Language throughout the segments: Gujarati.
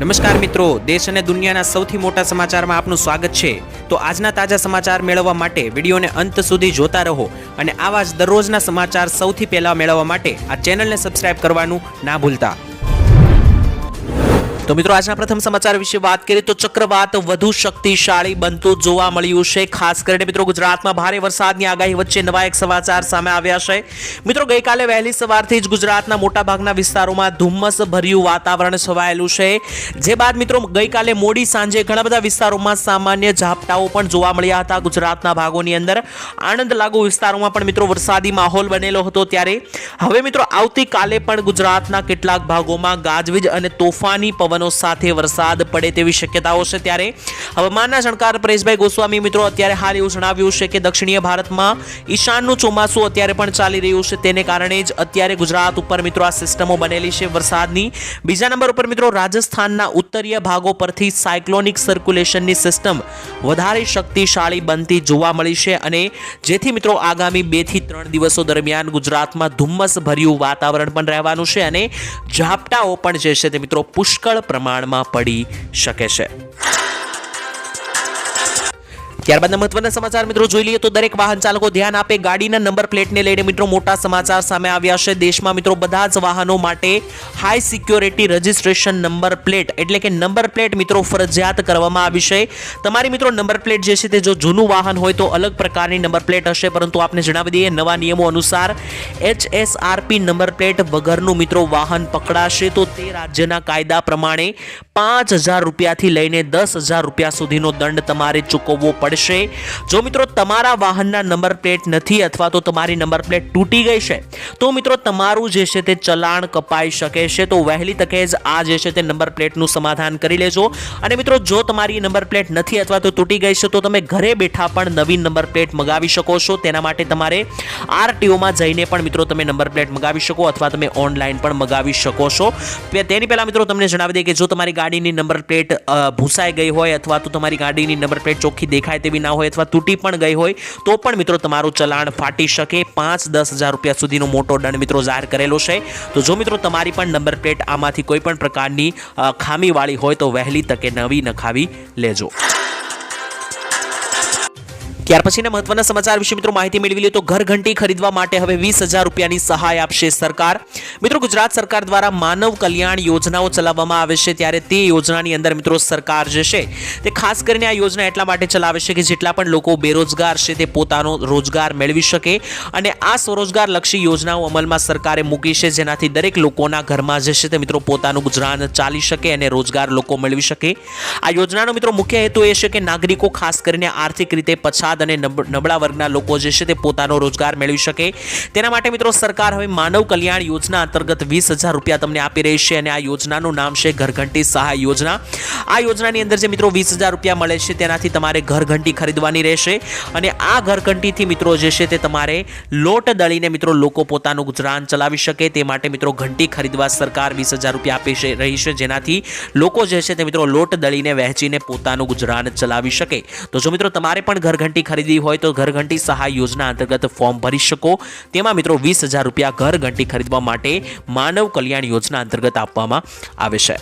નમસ્કાર મિત્રો, દેશ અને દુનિયાના સૌથી મોટા સમાચારમાં આપનું સ્વાગત છે। તો આજના તાજા સમાચાર મેળવવા માટે વિડીયોને અંત સુધી જોતા રહો અને આવા જ દરરોજના સમાચાર સૌથી પહેલા મેળવવા માટે આ ચેનલને સબસ્ક્રાઇબ કરવાનું ના ભૂલતા। તો મિત્રો આજના પ્રથમ સમાચાર વિશે વાત કરીએ તો ચક્રવાત વધુ શક્તિશાળી બનતું જોવા મળ્યું છે। ખાસ કરીને મિત્રો ગુજરાતમાં ભારે વરસાદની આગાહી વચ્ચે નવા એક સમાચાર સામે આવ્યા છે। મિત્રો ગઈકાલે વહેલી સવારથી જ ગુજરાતના મોટાભાગના વિસ્તારોમાં ધુમ્મસ ભર્યું વાતાવરણ છવાયેલું છે, જે બાદ મિત્રો ગઈકાલે મોડી સાંજે ઘણા બધા વિસ્તારોમાં સામાન્ય ઝાપટાઓ પણ જોવા મળ્યા હતા। ગુજરાતના ભાગોની અંદર આણંદ લાગુ વિસ્તારોમાં પણ મિત્રો વરસાદી માહોલ બનેલો હતો। ત્યારે હવે મિત્રો આવતીકાલે પણ ગુજરાતના કેટલાક ભાગોમાં ગાજવીજ અને તોફાની પવન સાથે વરસાદ પડે તેવી શક્યતાઓ છે। ત્યારે હવામાનના જાણકાર પરેશભાઈ ગોસ્વામી મિત્રો અત્યારે હાલ એવું જણાવ્યું છે કે દક્ષિણીય ભારતમાં ઈશાનનું ચોમાસું અત્યારે પણ ચાલી રહ્યું છે, તેને કારણે જ અત્યારે ગુજરાત ઉપર મિત્રો આ સિસ્ટમો બનેલી છે વરસાદની। બીજા નંબર ઉપર મિત્રો રાજસ્થાનના ઉત્તરીય ભાગો પરથી સાયક્લોનિક સર્ક્યુલેશનની સિસ્ટમ વધારે શક્તિશાળી બનતી જોવા મળી છે અને જેથી મિત્રો આગામી 2 થી 3 દિવસો દરમિયાન ગુજરાતમાં ધુમ્મસ ભર્યું વાતાવરણ પણ રહેવાનું છે અને ઝાપટાઓ પણ જે છે તે મિત્રો પુષ્કળ પ્રમાણમાં પડી શકે છે। ત્યારબાદ મહત્વના સમાચાર મિત્રો જોઈ લઈએ તો દરેક વાહન ચાલકો ધ્યાન આપે, ગાડીના નંબર પ્લેટને લઈને મિત્રો મોટા સમાચાર સામે આવ્યા છે। દેશમાં મિત્રો બધા જ વાહનો માટે high security registration number plate એટલે કે નંબર પ્લેટ મિત્રો ફરજિયાત કરવામાં આવી છે। તમારી મિત્રો નંબર પ્લેટ જે છે તે જો જૂનું વાહન હોય તો અલગ પ્રકારની નંબર પ્લેટ હશે, પરંતુ આપને જણાવી દઈએ નવા નિયમો અનુસાર HSRP નંબર પ્લેટ વગરનું મિત્રો વાહન પકડાશે તો તે રાજ્યના કાયદા પ્રમાણે 5,000 રૂપિયાથી લઈને 10,000 રૂપિયા સુધીનો દંડ તમારે ચૂકવવો પડશે। જો મિત્રો તમારા વાહનના નંબર પ્લેટ નથી અથવા તો તમારી નંબર પ્લેટ તૂટી ગઈ છે તો મિત્રો તમારું જે છે તે ચલાણ કપાઈ શકે છે। તો વહેલી તકે જ આ જે છે તે નંબર પ્લેટનું સમાધાન કરી લેજો અને મિત્રો જો તમારી નંબર પ્લેટ નથી અથવા તો તૂટી ગઈ છે તો તમે ઘરે બેઠા પણ નવી નંબર પ્લેટ મંગાવી શકો છો। તેના માટે તમારે RTO માં જઈને પણ મિત્રો તમે નંબર પ્લેટ મંગાવી શકો અથવા તમે ઓનલાઈન પણ મંગાવી શકો છો। તેની પહેલા મિત્રો તમને જણાવી દઈએ કે જો તમારી ગાડીની નંબર પ્લેટ ભૂસાઈ ગઈ હોય અથવા તો તમારી ગાડીની નંબર પ્લેટ ચોખ્ખી દેખાય તેવી ના હોય અથવા તૂટી પણ ગઈ હોય તો પણ મિત્રો તમારું ચલાણ ફાટી શકે। 5-10,000 રૂપિયા સુધીનો મોટો દંડ મિત્રો જાહેર કરેલો છે। તો જો મિત્રો તમારી પણ નંબર પ્લેટ આમાંથી કોઈ પણ પ્રકારની ખામીવાળી હોય તો વહેલી તકે નવી નખાવી લેજો। ત્યાર પછીના મહત્વના સમાચાર વિશે મિત્રો માહિતી મેળવી લઈએ તો ઘર ઘંટી ખરીદવા માટે હવે 20,000 રૂપિયાની સહાય આપશે સરકાર। મિત્રો ગુજરાત સરકાર દ્વારા માનવ કલ્યાણ યોજનાઓ ચલાવવામાં આવે છે, ત્યારે તે યોજનાની અંદર મિત્રો સરકાર જે છે તે ખાસ કરીને આ યોજના એટલા માટે ચલાવે છે કે જેટલા પણ લોકો બેરોજગાર છે તે પોતાનો રોજગાર મેળવી શકે અને આ સ્વરોજગાર લક્ષી યોજનાઓ અમલમાં સરકારે મૂકી છે, જેનાથી દરેક લોકોના ઘરમાં જે છે તે મિત્રો પોતાનું ગુજરાન ચાલી શકે અને રોજગાર લોકો મેળવી શકે। આ યોજનાનો મિત્રો મુખ્ય હેતુ એ છે કે નાગરિકો ખાસ કરીને આર્થિક રીતે પછાત અને નબળા વર્ગના લોકો જે છે તે પોતાનો રોજગાર મેળવી શકે। તેના માટે મિત્રો સરકાર હવે માનવ કલ્યાણ યોજના અંતર્ગત 20,000 રૂપિયા તમને આપી રહી છે અને આ યોજનાનું નામ છે ઘરઘંટી સહાય યોજના। આ યોજનાની અંદર જે મિત્રો 20,000 રૂપિયા મળે છે તેનાથી તમારે ઘરઘંટી ખરીદવાની રહેશે અને આ ઘરઘંટીથી મિત્રો જે છે તે તમારે લોટ દળીને મિત્રો લોકો પોતાનું ગુજરાન ચલાવી શકે। તે માટે મિત્રો ઘંટી ખરીદવા સરકાર 20,000 રૂપિયા આપી રહી છે, જેનાથી લોકો જે છે તે મિત્રો લોટ દળીને વહેંચીને પોતાનું ગુજરાન ચલાવી શકે। તો જો મિત્રો તમારે પણ ઘરઘંટી ખરીદી હોય તો ઘરઘંટી સહાય યોજના અંતર્ગત ફોર્મ ભરી શકો। તેમાં મિત્રો 20,000 રૂપિયા ઘરઘંટી ખરીદવા માટે માનવ કલ્યાણ યોજના અંતર્ગત આપવામાં આવે છે।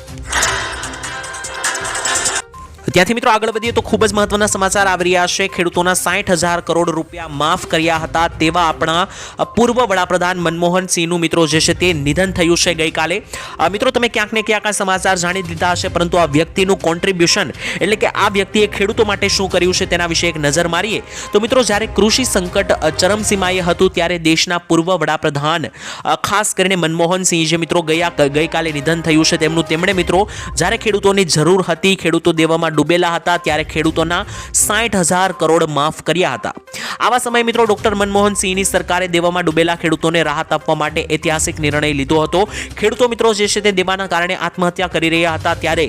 ત્યાંથી મિત્રો આગળ વધીએ તો ખૂબ જ મહત્વના સમાચાર આવી રહ્યા છે। ખેડૂતોના 60,000 કરોડ રૂપિયા માફ કર્યા હતા તેવા આપણા પૂર્વ વડાપ્રધાન મનમોહન સિંહનું મિત્રો જે છે તે નિધન થયું છે ગઈકાલે। મિત્રો તમે ક્યાંક ને ક્યાંક આ સમાચાર જાણી લીધા હશે, પરંતુ આ વ્યક્તિનું કોન્ટ્રીબ્યુશન એટલે કે આ વ્યક્તિએ ખેડૂતો માટે શું કર્યું છે તેના વિશે એક નજર મારીએ તો મિત્રો જ્યારે કૃષિ સંકટ ચરમસીમાએ હતું ત્યારે દેશના પૂર્વ વડાપ્રધાન ખાસ કરીને મનમોહન સિંહ જે મિત્રો ગઈકાલે નિધન થયું છે તેમણે મિત્રો જ્યારે ખેડૂતોની જરૂર હતી, ખેડૂતો દેવામાં ડૂબેલા હતા ત્યારે ખેડૂતોના 60,000 કરોડ માફ કર્યા હતા। આવા સમયે મિત્રો ડોક્ટર મનમોહન સિંહની સરકારે દેવામાં ડૂબેલા ખેડૂતોને રાહત આપવા માટે ઐતિહાસિક નિર્ણય લીધો હતો। ખેડૂતો મિત્રો જે છે તે દેવાના કારણે આત્મહત્યા કરી રહ્યા હતા ત્યારે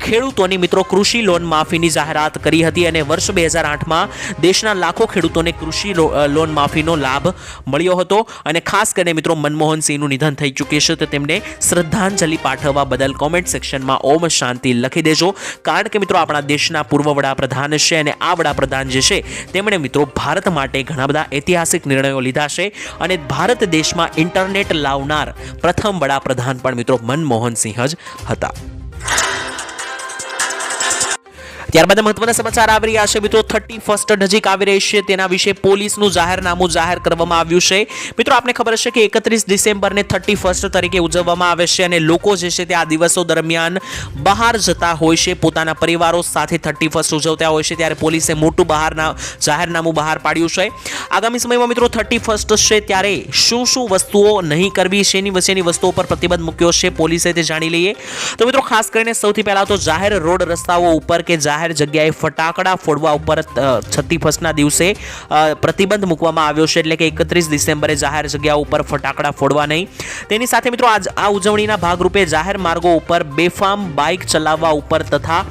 ખેડૂતોની મિત્રો કૃષિ લોન માફીની જાહેરાત કરી હતી અને વર્ષ 2008માં દેશના લાખો ખેડૂતોને કૃષિ લોન માફીનો લાભ મળ્યો હતો અને ખાસ કરીને મિત્રો મનમોહન સિંહનું નિધન થઈ ચૂક્યું છે તો તેમને શ્રદ્ધાંજલિ પાઠવવા બદલ કોમેન્ટ સેક્શનમાં ઓમ શાંતિ લખી દેજો, કારણ કે મિત્રો આપણા દેશના પૂર્વ વડાપ્રધાન છે અને આ વડાપ્રધાન જે છે તેમણે મિત્રો ભારત માટે ઘણા બધા ઐતિહાસિક નિર્ણયો લીધા છે અને ભારત દેશમાં ઇન્ટરનેટ લાવનાર પ્રથમ વડાપ્રધાન પણ મિત્રો મનમોહન સિંહ જ હતા। ત્યારબાદ મહત્વના સમાચાર આવી રહ્યા છે મિત્રો 31 નજીક આવી રહી છે તેના વિશે પોલીસનું જાહેરનામું જાહેર કરવામાં આવ્યું છે મિત્રો આપને ખબર હશે કે 31 ડિસેમ્બરને 31 તરીકે ઉજવવામાં આવે છે અને લોકો જે છે તે આ દિવસો દરમિયાન બહાર જતા હોય છે પોતાના પરિવારો સાથે 31 ઉજવતા હોય છે ત્યારે પોલીસે મોટું જાહેરનામું બહાર પાડ્યું છે આગામી સમયમાં મિત્રો 31 છે ત્યારે શું વસ્તુઓ નહીં કરવી શેની વસ્તુઓ પર પ્રતિબંધ મૂક્યો છે પોલીસે તે જાણી લઈએ તો મિત્રો ખાસ કરીને સૌથી પહેલા તો જાહેર રોડ રસ્તાઓ ઉપર કે જાહેર જગ્યાએ ફટાકડા ફોડવા ઉપર 31ના દિવસે પ્રતિબંધ મૂકવામાં આવ્યો છે એટલે કે 31 ડિસેમ્બરે જાહેર જગ્યાઓ ઉપર ફટાકડા ફોડવા નહીં તેની સાથે મિત્રો આ ઉજવણીના ભાગરૂપે જાહેર માર્ગો ઉપર બેફામ બાઇક ચલાવવા ઉપર તથા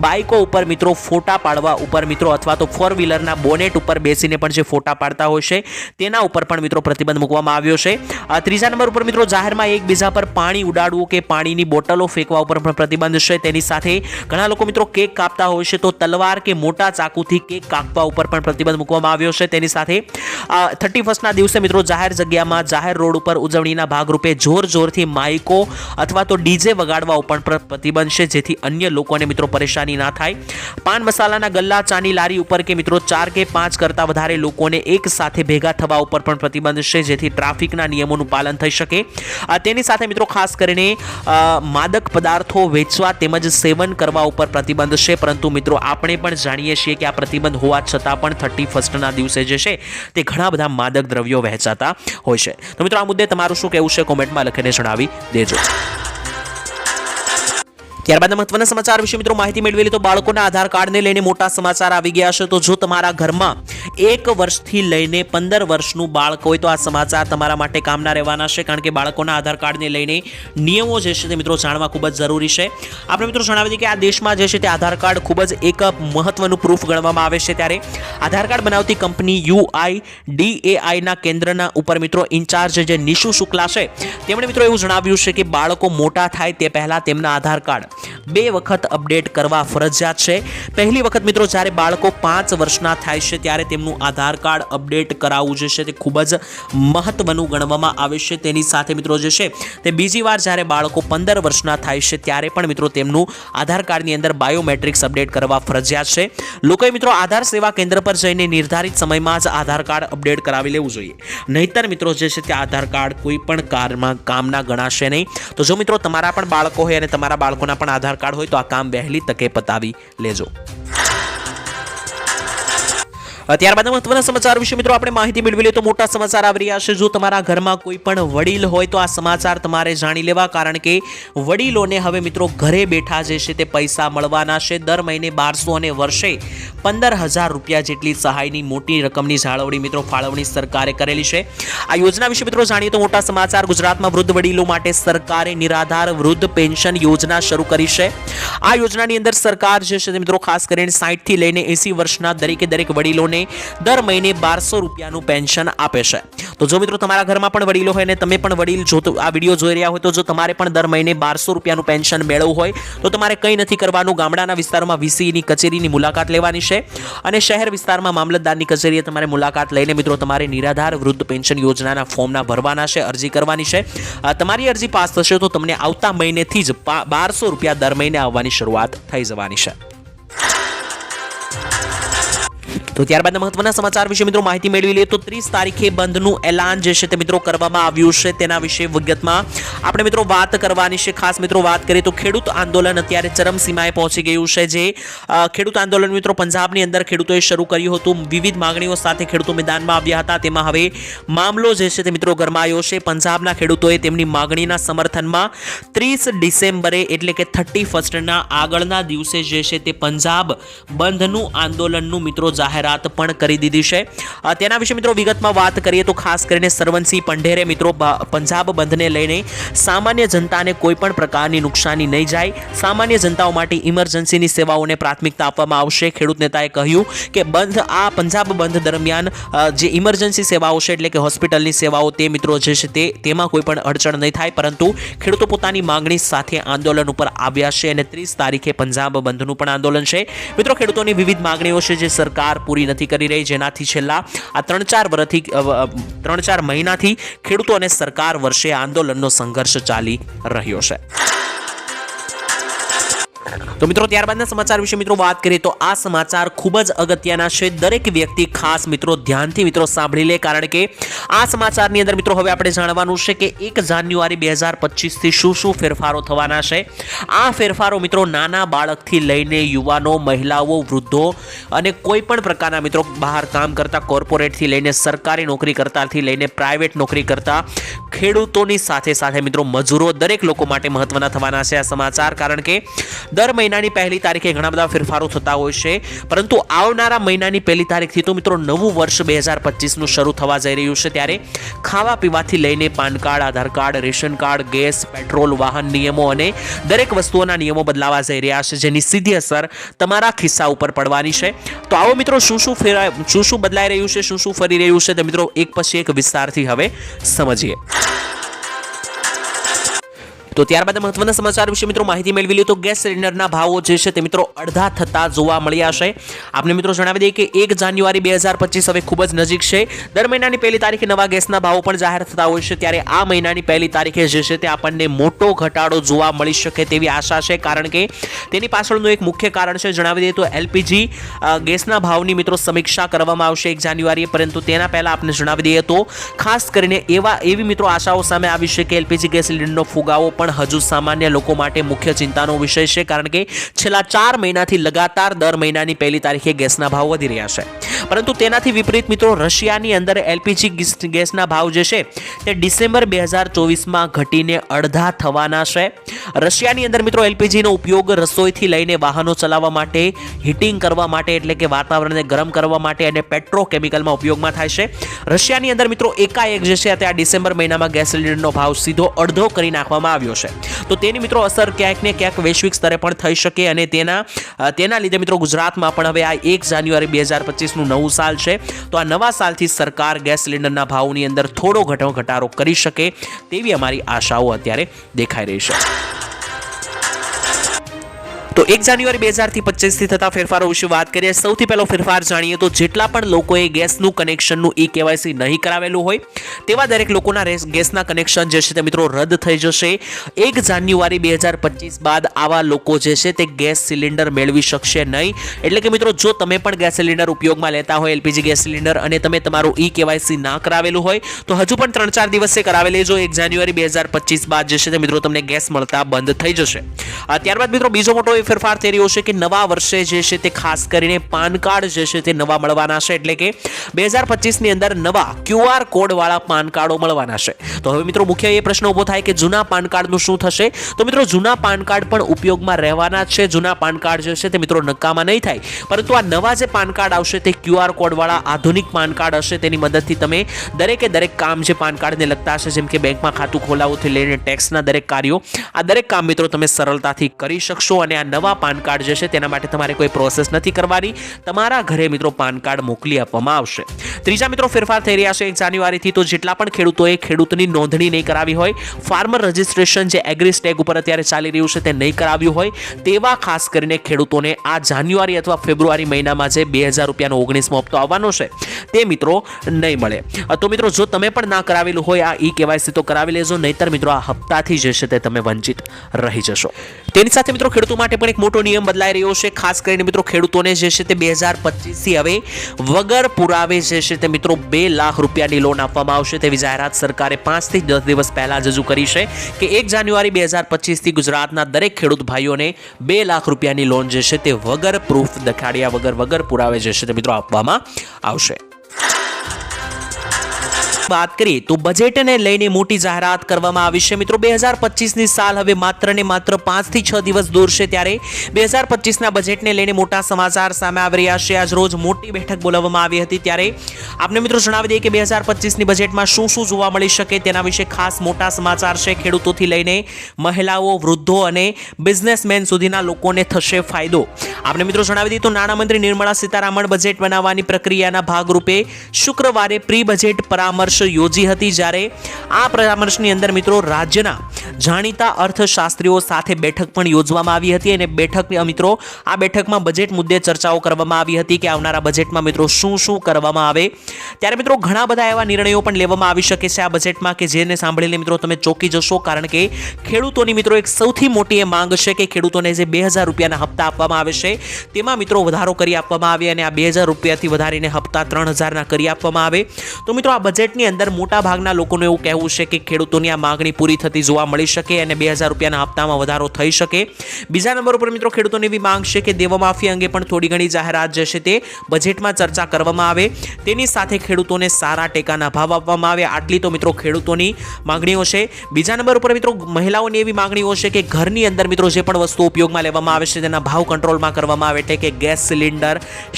બાઇકો ઉપર મિત્રો ફોટા પાડવા ઉપર મિત્રો અથવા તો ફોર વ્હીલરના બોનેટ ઉપર બેસીને પણ જે ફોટા પાડતા હોય છે તેના ઉપર પણ મિત્રો પ્રતિબંધ મૂકવામાં આવ્યો છે ત્રીજા નંબર ઉપર મિત્રો જાહેરમાં એકબીજા પર પાણી ઉડાડવું કે પાણીની બોટલો ફેંકવા ઉપર પણ પ્રતિબંધ છે તેની સાથે ઘણા લોકો મિત્રો કેક કાપતા હોય છે તો તલવાર કે મોટા ચાકુથી કેક કાપવા ઉપર પણ પ્રતિબંધ મૂકવામાં આવ્યો છે તેની સાથે 31ના દિવસે મિત્રો જાહેર જગ્યામાં જાહેર રોડ ઉપર ઉજવણીના ભાગરૂપે જોરથી માઇકો અથવા તો ડીજે વગાડવા ઉપર પણ પ્રતિબંધ છે જેથી અન્ય લોકોને મિત્રો પરેશાની ના થાય પાન મસાલાના ગલ્લા ચાની લારી ઉપર કે મિત્રો 4 કે 5 કરતા વધારે લોકોને એક સાથે ભેગા થવા ઉપર પણ પ્રતિબંધ છે જેથી ટ્રાફિકના નિયમોનું પાલન થઈ શકે તેની સાથે મિત્રો ખાસ કરીને માદક પદાર્થો વેચવા તેમજ સેવન કરવા ઉપર પ્રતિબંધ છે પરંતુ મિત્રો આપણે પણ જાણીએ છીએ કે આ પ્રતિબંધ હોવા છતાં પણ 31ના દિવસે જે છે તે ઘણા બધા માદક દ્રવ્યો વહેંચાતા હોય છે તો મિત્રો આ મુદ્દે તમારું શું કહેવું છે કોમેન્ટમાં લખીને જણાવી દેજો ત્યારબાદ મહત્વના સમાચાર વિશે મિત્રો માહિતી મેળવેલી તો બાળકોના આધાર કાર્ડને લઈને મોટા સમાચાર આવી ગયા છે તો જો તમારા ઘરમાં 1 વર્ષથી લઈને 15 વર્ષનું બાળક હોય તો આ સમાચાર તમારા માટે કામના રહેવાના છે કારણ કે બાળકોના આધાર કાર્ડને લઈને નિયમો જે છે તે મિત્રો જાણવા ખૂબ જ જરૂરી છે આપણે મિત્રો જણાવી દઈએ કે આ દેશમાં જે છે તે આધાર કાર્ડ ખૂબ જ એક મહત્વનું પ્રૂફ ગણવામાં આવે છે ત્યારે આધાર કાર્ડ બનાવતી કંપની UIDAIના કેન્દ્રના ઉપર મિત્રો ઇન્ચાર્જ જે નિશુ શુક્લા છે તેમણે મિત્રો એવું જણાવ્યું છે કે બાળકો મોટા થાય તે પહેલા તેમના આધાર કાર્ડ 2 વખત અપડેટ કરવા ફરજિયાત છે પહેલી વખત મિત્રો જ્યારે બાળકો 5 વર્ષના થાય છે ત્યારે તેમનું આધાર કાર્ડ અપડેટ કરાવવું જે છે તે ખૂબ જ મહત્વનું ગણવામાં આવે છે તેની સાથે મિત્રો જે છે તે બીજી વાર જ્યારે બાળકો 15 વર્ષના થાય છે ત્યારે પણ મિત્રો તેમનું આધાર કાર્ડની અંદર બાયોમેટ્રિક્સ અપડેટ કરવા ફરજિયાત છે લોકોએ મિત્રો આધાર સેવા કેન્દ્ર પર જઈને નિર્ધારિત સમયમાં જ આધાર કાર્ડ અપડેટ કરાવી લેવું જોઈએ નહીતર મિત્રો જે છે તે આધાર કાર્ડ કોઈ પણ કામના ગણાશે નહીં તો જો મિત્રો તમારા પણ બાળકો હોય અને તમારા બાળકોના પણ આધાર કાર્ડ હોય તો આ કામ વહેલી તકે પતાવી લેજો ત્યારબાદ મહત્વના સમાચાર વિશે મિત્રો આપણે માહિતી મેળવી લઈએ તો મોટા સમાચાર આવી રહ્યા છે જો તમારા ઘરમાં કોઈ પણ વડીલ હોય તો આ સમાચાર તમારે જાણી લેવા કારણ કે વડીલોને હવે મિત્રો ઘરે બેઠા જે છે તે પૈસા મળવાના છે દર મહિને 1200 અને વર્ષે 15,000 રૂપિયા જેટલી સહાયની મોટી રકમની જાળવણી ફાળવણી સરકારે કરેલી છે આ યોજના વિશે મિત્રો જાણીએ તો મોટા સમાચાર ગુજરાતમાં વૃદ્ધ વડીલો માટે સરકારે નિરાધાર વૃદ્ધ પેન્શન યોજના શરૂ કરી છે આ યોજનાની અંદર સરકાર જે છે મિત્રો ખાસ કરીને 60 થી લઈને 80 વર્ષના દરેક વડીલોને દર મહિને 1200 રૂપિયાનું પેન્શન આપે છે તો જો મિત્રો તમારા ઘરમાં પણ વડીલો હોય અને તમે પણ વડીલ જો આ વિડિયો જોઈ રહ્યા હોય તો જો તમારે પણ દર મહિને 1200 રૂપિયાનું પેન્શન મેળવવું હોય તો તમારે કંઈ નથી કરવાનું ગામડાના વિસ્તારમાં વીસીની કચેરીની મુલાકાત લેવાની છે અને શહેર વિસ્તારમાં મામલતદારની કચેરીએ તમારે મુલાકાત લઈને મિત્રો તમારે નિરાધાર વૃદ્ધ પેન્શન યોજનાના ફોર્મના ભરવાના છે અરજી કરવાની છે તમારી અરજી પાસ થશે તો તમને આવતા મહિનેથી જ 1200 રૂપિયા દર મહિને આવવાની શરૂઆત થઈ જવાની છે તો ત્યારબાદ મહત્વના સમાચાર વિશે મિત્રો માહિતી મેળવી લઈએ તો 30 તારીખે બંધનું એલાન જે છે તે મિત્રો કરવામાં આવ્યું છે તેના વિશે વિગતમાં આપણે મિત્રો વાત કરવાની છે ખાસ મિત્રો વાત કરીએ તો ખેડૂત આંદોલન અત્યારે ચરમસીમાએ પહોંચી ગયું છે જે ખેડૂત આંદોલન મિત્રો પંજાબની અંદર ખેડૂતોએ શરૂ કર્યું હતું વિવિધ માંગણીઓ સાથે ખેડૂતો મેદાનમાં આવ્યા હતા તેમાં હવે મામલો જે છે તે મિત્રો ગરમાયો છે પંજાબના ખેડૂતોએ તેમની માંગણીના સમર્થનમાં 30 ડિસેમ્બરે એટલે કે 31ના આગળના દિવસે જે છે તે પંજાબ બંધનું આંદોલનનું મિત્રો જાહેરાત પણ કરી દીધી છે તેના વિશે મિત્રો વિગતમાં વાત કરીએ તો ખાસ કરીને સરવણસિંહ પંઢેરે મિત્રો પંજાબ બંધને લઈને સામાન્ય જનતાને કોઈ પણ પ્રકારની નુકસાની નહીં જાય સામાન્ય જનતાઓ માટે ઇમરજન્સીની સેવાઓને પ્રાથમિકતા આપવામાં આવશે ખેડૂત નેતાએ કહ્યું કે પંજાબ બંધ દરમિયાન જે ઇમરજન્સી સેવાઓ છે એટલે કે હોસ્પિટલની સેવાઓ તે મિત્રો જે છે તેમાં કોઈ પણ અડચણ નહીં થાય પરંતુ ખેડૂતો પોતાની માંગણી સાથે આંદોલન ઉપર આવ્યા છે અને 30 તારીખે પંજાબ બંધનું પણ આંદોલન છે મિત્રો ખેડૂતોની વિવિધ માંગણીઓ છે જે સરકાર પૂરી નથી કરી રહી જેનાથી છેલ્લા આ 3-4 મહિનાથી ખેડૂતો અને સરકાર વચ્ચે આંદોલનનો સંઘર્ષ ચાલી રહ્યો છે તો તો મિત્રો ત્યારબાદના સમાચાર વિશે મિત્રો વાત કરીએ તો આ સમાચાર ખૂબ જ અગત્યના છે. દરેક વ્યક્તિ ખાસ મિત્રો ધ્યાનથી મિત્રો સાંભળી લે, કારણ કે આ સમાચારની અંદર મિત્રો હવે આપણે જાણવાનું છે કે 1 જાન્યુઆરી 2025 થી શું ફેરફારો થવાના છે. આ ફેરફારો મિત્રો નાના બાળકથી લઈને યુવાનો, મહિલાઓ, વૃદ્ધો અને કોઈ પણ પ્રકારના મિત્રો બહાર કામ કરતા કોર્પોરેટથી લઈને સરકારી નોકરી કરતાથી લઈને પ્રાઇવેટ નોકરી કરતા ખેડૂતોની સાથે મિત્રો મજૂરો, દરેક લોકો માટે મહત્વના થવાના છે આ સમાચાર. કારણ કે દર મહિનાની પહેલી તારીખે ઘણા બધા ફેરફારો થતા હોય છે, પરંતુ આવનારા મહિનાની પહેલી તારીખથી તો મિત્રો નવું વર્ષ 2025નું શરૂ થવા જઈ રહ્યું છે. ત્યારે ખાવા પીવાથી લઈને PAN card, Aadhaar card, ration card, gas, petrol, વાહન નિયમો અને દરેક વસ્તુઓના નિયમો બદલાવા જઈ રહ્યા છે, જેની સીધી અસર તમારા ખિસ્સા ઉપર પડવાની છે. તો આવો મિત્રો શું બદલાઈ રહ્યું છે, શું ફરી રહ્યું છે, તો મિત્રો એક પછી એક વિસ્તારથી હવે સમજીએ. તો ત્યારબાદ મહત્વના સમાચાર વિશે મિત્રો માહિતી મેળવી લઈએ તો ગેસ સિલિન્ડરના ભાવો જે છે તે મિત્રો અડધા થતા જોવા મળ્યા છે. આપને મિત્રો જણાવી દઈએ કે 1 જાન્યુઆરી 2025 હવે ખૂબ જ નજીક છે. દર મહિનાની પહેલી તારીખે નવા ગેસના ભાવો પણ જાહેર થતા હોય છે. ત્યારે આ મહિનાની પહેલી તારીખે જે છે તે આપણને મોટો ઘટાડો જોવા મળી શકે તેવી આશા છે, કારણ કે તેની પાછળનું એક મુખ્ય કારણ છે. જણાવી દઈએ તો એલપીજી ગેસના ભાવની મિત્રો સમીક્ષા કરવામાં આવશે 1 જાન્યુઆરીએ, પરંતુ તેના પહેલા આપણે જણાવી દઈએ તો ખાસ કરીને એવી મિત્રો આશાઓ સામે આવી છે કે એલપીજી ગેસ સિલિન્ડરનો ફુગાવો પણ હજુ સામાન્ય લોકો માટે મુખ્ય ચિંતાનો વિષય છે, કારણ કે છેલ્લા 4 મહિનાથી લગાતાર દર મહિનાની પહેલી તારીખે ગેસના ભાવ વધી રહ્યા છે. પરંતુ તેનાથી વિપરીત મિત્રો રશિયાની અંદર એલપીજી ગેસના ભાવ જે છે તે ડિસેમ્બર 2024માં ઘટીને અડધા થવાના છે. રશિયાની અંદર મિત્રો એલપીજીનો ઉપયોગ રસોઈથી લઈને વાહનો ચલાવવા માટે, હીટિંગ કરવા માટે એટલે કે વાતાવરણને ગરમ કરવા માટે અને પેટ્રોકેમિકલમાં ઉપયોગમાં થાય છે. રશિયાની અંદર મિત્રો એકાએક જે છે તે આ ડિસેમ્બર મહિનામાં ગેસ સિલિન્ડરનો ભાવ સીધો અડધો કરી નાખવામાં આવ્યો છે. તો તેની મિત્રો અસર ક્યાંક ને ક્યાંક વૈશ્વિક સ્તરે પણ થઈ શકે, અને તેના લીધે મિત્રો ગુજરાતમાં પણ હવે આ 1 જાન્યુઆરી 2025નું નવું સાલ છે. તો આ નવા સાલથી સરકાર ગેસ સિલિન્ડરના ભાવની અંદર થોડો ઘટાડો કરી શકે તેવી અમારી આશાઓ અત્યારે દેખાઈ રહી છે. તો 1 જાન્યુઆરી 2025 થી થતા ફેરફારો વિશે વાત કરીએ. સૌથી પહેલો ફેરફાર જાણીએ તો જેટલા પણ લોકોએ ગેસનું કનેક્શનનું ઈ-કેવાયસી નહીં કરાવેલું હોય તેવા દરેક લોકોના ગેસના કનેક્શન જે છે તે મિત્રો રદ થઈ જશે. 1 જાન્યુઆરી 2025 બાદ આવા લોકો જે છે તે ગેસ સિલિન્ડર મેળવી શકશે નહીં. એટલે કે મિત્રો જો તમે પણ ગેસ સિલિન્ડર ઉપયોગમાં લેતા હોય, એલપીજી ગેસ સિલિન્ડર, અને તમે તમારું ઈ-કેવાયસી ના કરાવેલું હોય તો હજુ પણ 3-4 દિવસે કરાવી લેજો. 1 જાન્યુઆરી 2025 બાદ જે છે તે મિત્રો તમને ગેસ મળતા બંધ થઈ જશે. ત્યારબાદ મિત્રો બીજો મોટો ફેરફાર થઈ રહ્યો છે કે નવા વર્ષે જે છે તે ખાસ કરીને પાન કાર્ડ જે છે તે નવા મળવાના છે. એટલે કે 2025ની અંદર નવા QR કોડ વાળા પાન કાર્ડો મળવાના છે. તો હવે મિત્રો મુખ્ય એ પ્રશ્ન ઉભો થાય કે જૂના પાન કાર્ડનું શું થશે? તો મિત્રો જૂના પાન કાર્ડ પણ ઉપયોગમાં રહેવાના છે. જૂના પાન કાર્ડ જે છે તે મિત્રો નકામા નહીં થાય, પરંતુ આ નવા જે પાન કાર્ડ આવશે તે QR કોડ વાળા આધુનિક પાન કાર્ડ હશે. તેની મદદથી તમે દરેક કામ જે પાન કાર્ડને લગતા હશે, જેમ કે બેંકમાં ખાતું ખોલાવવાથી લઈને ટેક્સના દરેક કાર્યો, આ દરેક કામ મિત્રો તમે સરળતાથી કરી શકશો. અને આ નવા પાન કાર્ડ જે છે તેના માટે તમારે કોઈ પ્રોસેસ નથી કરવાની, તમારા ઘરે મિત્રો પાન કાર્ડ મોકલી આપવામાં આવશે. ત્રીજા મિત્રો ફેરફાર થઈ રહ્યા છે 1 જાન્યુઆરીથી. તો જેટલા પણ ખેડૂતોએ ખેડૂતની નોંધણી નહીં કરાવી હોય, ફાર્મર રજિસ્ટ્રેશન જે એગ્રી સ્ટેગ ઉપર અત્યારે ચાલી રહ્યું છે તે નહીં કરાવ્યું હોય, તેવા ખાસ કરીને ખેડૂતોને આ જાન્યુઆરી અથવા ફેબ્રુઆરી મહિનામાં જે 2000 રૂપિયાનો 19મો હપ્તો આવવાનો છે તે મિત્રો નહીં મળે. તો મિત્રો જો તમે પણ ના કરાવેલું હોય આ ઈ-કેવાયસી તો કરાવી લેજો, નહીતર મિત્રો આ હપ્તાથી જે છે તે તમે વંચિત રહી જશો. તેની સાથે મિત્રો ખેડૂતો માટે પણ એક મોટો નિયમ બદલાઈ રહ્યો છે. ખાસ કરીને મિત્રો ખેડૂતોને જે છે તે 2025 થી હવે વગર પુરાવે જે છે તે મિત્રો 2 લાખ રૂપિયાની લોન આપવામાં આવશે તેવી જાહેરાત સરકારે 5 થી 10 દિવસ પહેલા જ રજૂ કરી છે કે 1 જાન્યુઆરી 2025 થી ગુજરાતના દરેક ખેડૂત ભાઈઓને 2 લાખ રૂપિયાની લોન જે છે તે વગર પ્રૂફ દેખાડ્યા વગર પુરાવે જે છે તે મિત્રો આપવામાં આવશે. વાત કરીએ તો બજેટને લઈને મોટી જાહેરાત કરવામાં આવી છે. મિત્રો 2025ની સાલ હવે માત્ર ને માત્ર 5 થી 6 દિવસ દૂર છે. ત્યારે 2025ના બજેટને લઈને મોટા સમાચાર સામે આવી રહ્યા છે. આજ રોજ મોટી બેઠક બોલાવવામાં આવી હતી. ત્યારે આપને મિત્રો જણાવી દઈએ કે 2025ની બજેટમાં શું જોવા મળી શકે તેના વિશે ખાસ મોટા સમાચાર છે. ખેડૂતોથી લઈને મહિલાઓ, વૃદ્ધો અને બિઝનેસમેન સુધીના લોકોને થશે ફાયદો. આપને મિત્રો જણાવી દઈએ તો નાણામંત્રી નિર્મલા સીતારામન બજેટ બનાવવાની પ્રક્રિયાના ભાગરૂપે શુક્રવારે પ્રી બજેટ પરામર્શ યોજી હતી, જ્યારે આ પરામર્શની અંદર મિત્રો રાજ્યના જાણીતા અર્થશાસ્ત્રીઓ સાથે બેઠક પણ યોજવામાં આવી હતી અને મિત્રો આ બેઠકમાં બજેટ મુદ્દે ચર્ચાઓ કરવામાં આવી હતી કે આવનારા બજેટમાં મિત્રો શું શું કરવામાં આવે. ત્યારે મિત્રો ઘણા બધા એવા નિર્ણયો પણ લેવામાં આવી શકે છે આ બજેટમાં કે જેને સાંભળીને મિત્રો તમે ચોંકી જશો, કારણ કે ખેડૂતોની મિત્રો એક સૌથી મોટી એ માંગ છે કે ખેડૂતોને જે 2000 રૂપિયાના હપ્તા આપવામાં આવે છે તેમાં મિત્રો વધારો કરી આપવામાં આવે અને આ 2000 રૂપિયાથી વધારીને હપ્તા 3000ના કરી આપવામાં આવે. તો મિત્રો આ બજેટની અંદર મોટા ભાગના લોકોનું એવું કહેવું છે કે ખેડૂતોની આ માંગણી પૂરી થતી જોવા મળી શકે અને 2000 રૂપિયાના હપ્તામાં વધારો થઈ શકે. બીજા નંબર ઉપર મિત્રો ખેડૂતોની એવી માંગ છે કે દેવા માફી અંગે પણ થોડી ઘણી જાહેરાત જે છે તે બજેટમાં ચર્ચા કરવામાં આવે, તેની સાથે ખેડૂતોને સારા ટેકાના ભાવ આપવામાં આવે. આટલી તો મિત્રો ખેડૂતોની માંગણીઓ છે. બીજા નંબર ઉપર મિત્રો મહિલાઓની એવી માંગણીઓ છે કે ઘરની અંદર મિત્રો જે પણ વસ્તુઓ ઉપયોગમાં લેવામાં આવે છે તેના ભાવ કંટ્રોલમાં કરવામાં આવે, એટલે કે ગેસ સિલિન્ડર,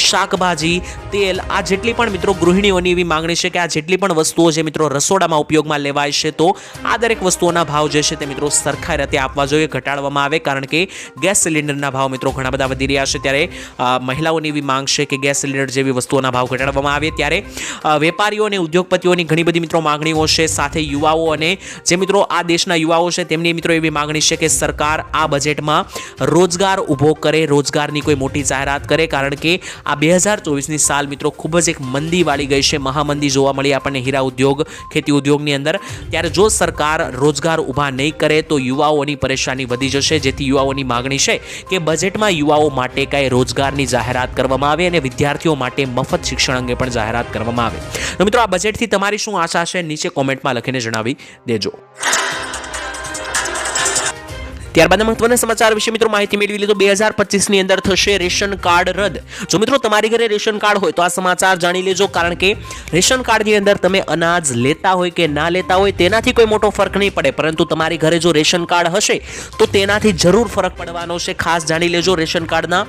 શાકભાજી, તેલ, આ જેટલી પણ મિત્રો ગૃહિણીઓની એવી માંગણી છે કે આ જેટલી પણ વસ્તુઓ જે મિત્રો રસોડામાં ઉપયોગમાં લેવાય છે તો આ દરેક વસ્તુઓના ભાવ જે છે તે મિત્રો સરખા રીતે આપવા જોઈએ, ઘટાડવામાં આવે, કારણ કે ગેસ સિલિન્ડરના ભાવ મિત્રો ઘણા બધા વધી રહ્યા છે. ત્યારે મહિલાઓની એવી માંગ છે કે ગેસ સિલિન્ડર જેવી વસ્તુઓના ભાવ ઘટાડવામાં આવે. ત્યારે વેપારીઓ અને ઉદ્યોગપતિઓની ઘણી બધી મિત્રો માંગણીઓ છે, સાથે યુવાઓ અને જે મિત્રો આ દેશના યુવાઓ છે તેમની મિત્રો એવી માંગણી છે કે સરકાર આ બજેટમાં રોજગાર ઊભો કરે, રોજગારની કોઈ મોટી જાહેરાત કરે, કારણ કે આ 2024ની સાલ મિત્રો ખૂબ જ એક મંદી વાળી ગઈ છે, મહામંદી જોવા મળી આપણને હીરા ઉદ્યોગ, ખેતી ઉદ્યોગની અંદર. ત્યારે જો સરકાર રોજગાર ઊભા નહીં કરે તો યુવાઓની પરેશાની વધી જશે, જેથી યુવાઓની માંગણી છે કે બજેટમાં યુવાઓ માટે કાંઈ રોજગારની જાહેરાત કરવામાં આવે અને વિદ્યાર્થીઓ માટે મફત શિક્ષણ અંગે પણ જાહેરાત કરવામાં આવે. તો મિત્રો આ બજેટથી તમારી શું આશા છે નીચે કોમેન્ટમાં લખીને જણાવી દેજો. ત્યારબાદ મહત્વના સમાચાર વિશે મિત્રો માહિતી મેળવી લીધો. 2025ની અંદર થશે રેશન કાર્ડ રદ. જો મિત્રો તમારી ઘરે રેશન કાર્ડ હોય તો આ સમાચાર જાણી લેજો, કારણ કે રેશન કાર્ડની અંદર તમે અનાજ લેતા હોય કે ના લેતા હોય તેનાથી કોઈ મોટો ફરક નહીં પડે, પરંતુ તમારી ઘરે જો રેશન કાર્ડ હશે તો તેનાથી જરૂર ફરક પડવાનો છે. ખાસ જાણી લેજો. રેશન કાર્ડના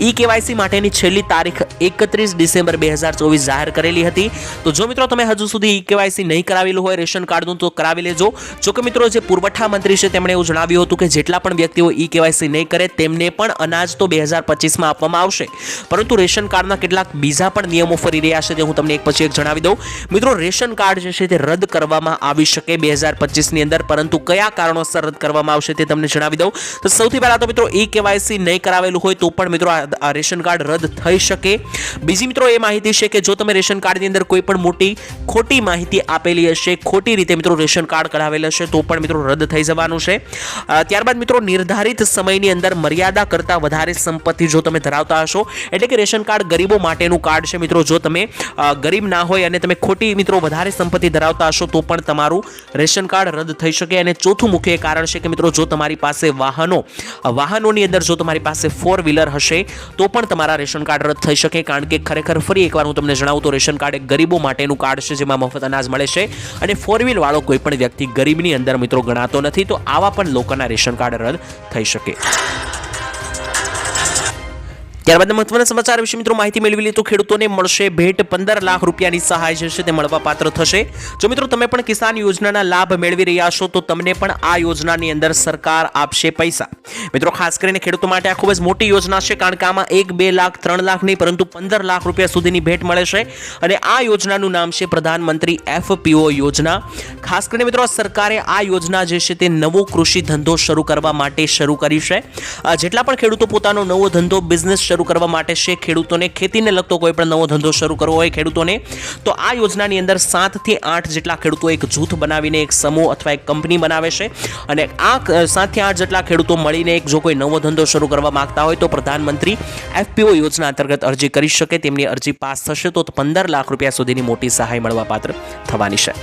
ઈ-કેવાયસી માટેની છેલ્લી તારીખ 31 ડિસેમ્બર 2024 જાહેર કરેલી હતી. તો જો મિત્રો તમે હજુ સુધી ઈ-કેવાયસી નહીં કરાવેલું હોય રેશન કાર્ડનું તો કરાવી લેજો. જો કે મિત્રો જે પુરવઠા મંત્રી છે તેમણે એવું જણાવ્યું હતું કે જેટલા પણ વ્યક્તિઓ ઈ-કેવાયસી નહીં કરે તેમને પણ અનાજ તો 2025માં આપવામાં આવશે, પરંતુ રેશન કાર્ડના કેટલાક બીજા પણ નિયમો ફરી રહ્યા છે, તે હું તમને એક પછી એક જણાવી દઉં. મિત્રો રેશન કાર્ડ જે છે તે રદ કરવામાં આવી શકે 2025ની અંદર, પરંતુ કયા કારણોસર રદ કરવામાં આવશે તે તમને જણાવી દઉં. તો સૌથી પહેલા તો મિત્રો ઈ-કેવાયસી નહીં કરાવેલું હોય તો પણ મિત્રો આ રેશન કાર્ડ રદ થઈ શકે. બીજી મિત્રો એ માહિતી છે કે જો તમે રેશન કાર્ડની અંદર કોઈ પણ મોટી ખોટી માહિતી આપેલી હશે, ખોટી રીતે મિત્રો રેશન કાર્ડ કઢાવેલ હશે તો પણ મિત્રો રદ થઈ જવાનું છે. ત્યારબાદ મિત્રો નિર્ધારિત સમયની અંદર મર્યાદા કરતાં વધારે સંપત્તિ જો તમે ધરાવતા હશો, એટલે કે રેશન કાર્ડ ગરીબો માટેનું કાર્ડ છે મિત્રો, જો તમે ગરીબ ના હોય અને તમે ખોટી મિત્રો વધારે સંપત્તિ ધરાવતા હશો તો પણ તમારું રેશન કાર્ડ રદ થઈ શકે. અને ચોથું મુખ્ય કારણ છે કે મિત્રો જો તમારી પાસે વાહનોની અંદર જો તમારી પાસે 4 વ્હીલર હશે તો પણ તમારા રેશન કાર્ડ રદ થઈ શકે, કારણ કે ખરેખર ફરી એકવાર હું તમને જણાવું તો રેશન કાર્ડ એક ગરીબો માટેનું કાર્ડ છે જેમાં મફત અનાજ મળે છે અને 4 વ્હીલ વાળો કોઈ પણ વ્યક્તિ ગરીબની અંદર મિત્રો ગણાતો નથી, તો આવા પણ લોકોના રેશન કાર્ડ રદ થઈ શકે. ત્યારબાદ મહત્વના સમાચાર વિશે મિત્રો માહિતી મેળવી લી તો ખેડૂતોને મળશે ભેટ 15 લાખ રૂપિયાની સહાય જે છે તે મળવા પાત્ર થશે. જો મિત્રો તમે પણ કિસાન યોજનાના લાભ મેળવી રહ્યા છો તો તમને પણ આ યોજનાની અંદર સરકાર આપશે પૈસા. મિત્રો ખાસ કરીને ખેડૂતો માટે આ ખૂબ જ મોટી યોજના છે, કારણ કે આમાં 1, 2 લાખ, 3 લાખ નહીં પરંતુ 15 લાખ રૂપિયા સુધીની ભેટ મળે છે અને આ યોજનાનું નામ છે પ્રધાનમંત્રી FPO યોજના. ખાસ કરીને મિત્રો સરકારે આ યોજના જે છે તે નવો કૃષિ ધંધો શરૂ કરવા માટે શરૂ કરી છે. જેટલા પણ ખેડૂતો પોતાનો નવો ધંધો બિઝનેસ શરૂ કરવા માટે છે, ખેડૂતોને ખેતીને લગતો કોઈ પણ નવો ધંધો શરૂ કરવો હોય ખેડૂતોને, તો આ યોજનાની અંદર 7 થી 8 જેટલા ખેડૂતો એક જૂથ બનાવીને એક સમૂહ અથવા એક કંપની બનાવે છે અને આ 7 થી 8 જેટલા ખેડૂતો મળીને એક જો કોઈ નવો ધંધો શરૂ કરવા માંગતા હોય તો પ્રધાનમંત્રી FPO યોજના અંતર્ગત અરજી કરી શકે. તેમની અરજી પાસ થશે તો 15 લાખ રૂપિયા સુધીની મોટી સહાય મળવા પાત્ર થવાની છે.